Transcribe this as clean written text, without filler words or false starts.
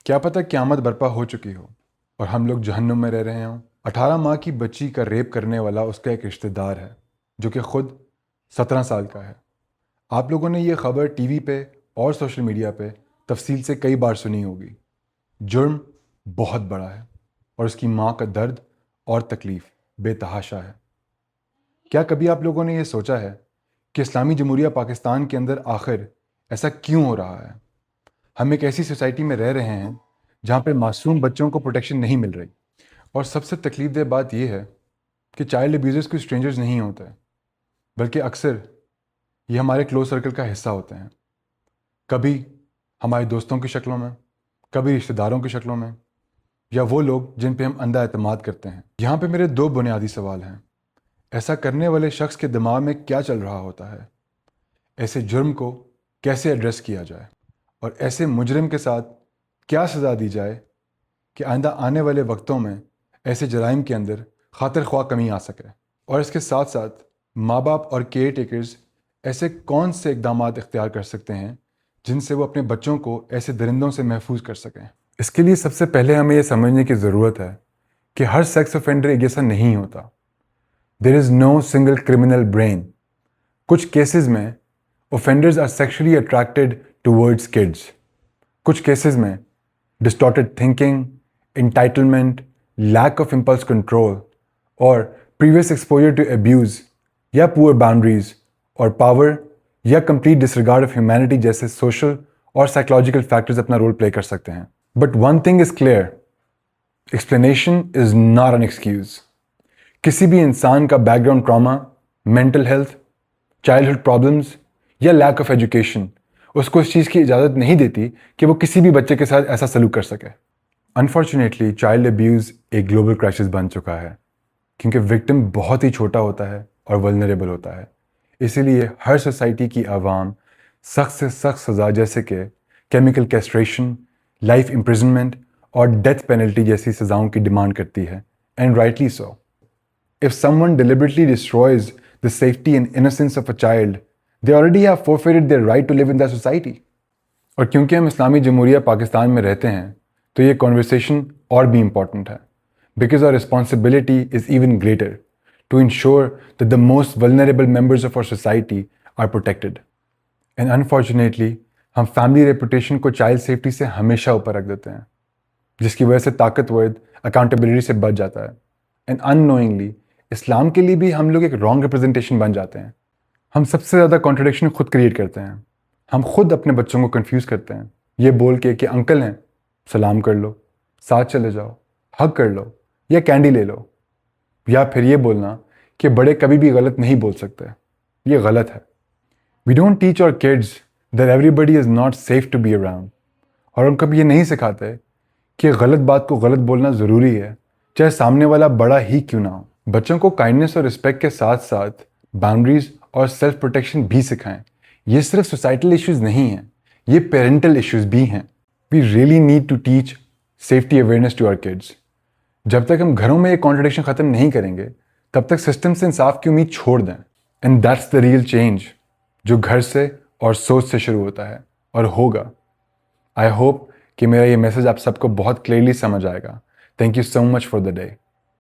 کیا پتہ قیامت برپا ہو چکی ہو اور ہم لوگ جہنم میں رہ رہے ہوں۔ 18 ماہ کی بچی کا ریپ کرنے والا اس کا ایک رشتہ دار ہے جو کہ خود 17 سال کا ہے۔ آپ لوگوں نے یہ خبر ٹی وی پہ اور سوشل میڈیا پہ تفصیل سے کئی بار سنی ہوگی۔ جرم بہت بڑا ہے اور اس کی ماں کا درد اور تکلیف بے تحاشا ہے۔ کیا کبھی آپ لوگوں نے یہ سوچا ہے کہ اسلامی جمہوریہ پاکستان کے اندر آخر ایسا کیوں ہو رہا ہے؟ ہم ایک ایسی سوسائٹی میں رہ رہے ہیں جہاں پہ معصوم بچوں کو پروٹیکشن نہیں مل رہی، اور سب سے تکلیف دہ بات یہ ہے کہ چائلڈ ابیوزرز کوئی اسٹرینجرز نہیں ہوتے، بلکہ اکثر یہ ہمارے کلوز سرکل کا حصہ ہوتے ہیں، کبھی ہمارے دوستوں کی شکلوں میں، کبھی رشتہ داروں کی شکلوں میں، یا وہ لوگ جن پہ ہم اندھا اعتماد کرتے ہیں۔ یہاں پہ میرے دو بنیادی سوال ہیں۔ ایسا کرنے والے شخص کے دماغ میں کیا چل رہا ہوتا ہے؟ ایسے جرم کو کیسے ایڈریس کیا جائے؟ اور ایسے مجرم کے ساتھ کیا سزا دی جائے کہ آئندہ آنے والے وقتوں میں ایسے جرائم کے اندر خاطر خواہ کمی آ سکے؟ اور اس کے ساتھ ساتھ ماں باپ اور کیئر ٹیکرز ایسے کون سے اقدامات اختیار کر سکتے ہیں جن سے وہ اپنے بچوں کو ایسے درندوں سے محفوظ کر سکیں؟ اس کے لیے سب سے پہلے ہمیں یہ سمجھنے کی ضرورت ہے کہ ہر سیکس آفینڈر ایک جیسا نہیں ہوتا۔ دیر از نو سنگل کرمنل برین۔ کچھ کیسز میں offenders are sexually attracted towards kids. کچھ کیسز میں distorted thinking, entitlement, lack of impulse control اور previous exposure to abuse یا poor boundaries اور power یا complete disregard of humanity جیسے social اور psychological factors اپنا رول پلے کر سکتے ہیں۔ But one thing is clear, explanation is not an excuse۔ کسی بھی انسان کا back ground trauma, mental health, childhood problems یا لیک آف ایجوکیشن اس کو اس چیز کی اجازت نہیں دیتی کہ وہ کسی بھی بچے کے ساتھ ایسا سلوک کر سکے۔ انفارچونیٹلی چائلڈ ابیوز ایک گلوبل کرائسس بن چکا ہے، کیونکہ وکٹم بہت ہی چھوٹا ہوتا ہے اور ولنریبل ہوتا ہے۔ اسی لیے ہر سوسائٹی کی عوام سخت سے سخت سزا جیسے کہ کیمیکل کیسٹریشن، لائف امپریزنمنٹ اور ڈیتھ پینلٹی جیسی سزاؤں کی ڈیمانڈ کرتی ہے، and rightly so. If someone deliberately destroys the safety and innocence of a child, they already have forfeited their right to live in that society۔ اور کیونکہ ہم اسلامی جمہوریہ پاکستان میں رہتے ہیں تو یہ conversation اور بھی important ہے، because our responsibility is even greater to ensure that the most vulnerable members of our society are protected۔ And unfortunately ہم family reputation کو child safety سے ہمیشہ اوپر رکھ دیتے ہیں، جس کی وجہ سے طاقتور accountability سے بچ جاتا ہے، and unknowingly اسلام کے لیے بھی ہم لوگ ایک رانگ ریپرزنٹیشن بن جاتے ہیں۔ ہم سب سے زیادہ کانٹرڈکشن خود کریٹ کرتے ہیں۔ ہم خود اپنے بچوں کو کنفیوز کرتے ہیں یہ بول کے کہ انکل ہیں، سلام کر لو، ساتھ چلے جاؤ، ہگ کر لو یا کینڈی لے لو، یا پھر یہ بولنا کہ بڑے کبھی بھی غلط نہیں بول سکتے۔ یہ غلط ہے۔ We don't teach our kids that everybody is not safe to be around, اور ہم کبھی یہ نہیں سکھاتے کہ غلط بات کو غلط بولنا ضروری ہے، چاہے سامنے والا بڑا ہی کیوں نہ ہو۔ بچوں کو کائنڈنس اور رسپیکٹ کے ساتھ ساتھ باؤنڈریز اور سیلف پروٹیکشن بھی سکھائیں۔ یہ صرف سوسائٹل ایشوز نہیں ہیں، یہ پیرنٹل ایشوز بھی ہیں۔ We really need to teach safety awareness to our kids. جب تک ہم گھروں میں یہ کانٹرڈکشن ختم نہیں کریں گے تب تک سسٹم سے انصاف کی امید چھوڑ دیں، and that's the real change جو گھر سے اور سوچ سے شروع ہوتا ہے اور ہوگا۔ آئی ہوپ کہ میرا یہ میسج آپ سب کو بہت کلیئرلی سمجھ آئے گا۔ Thank you so much for the day.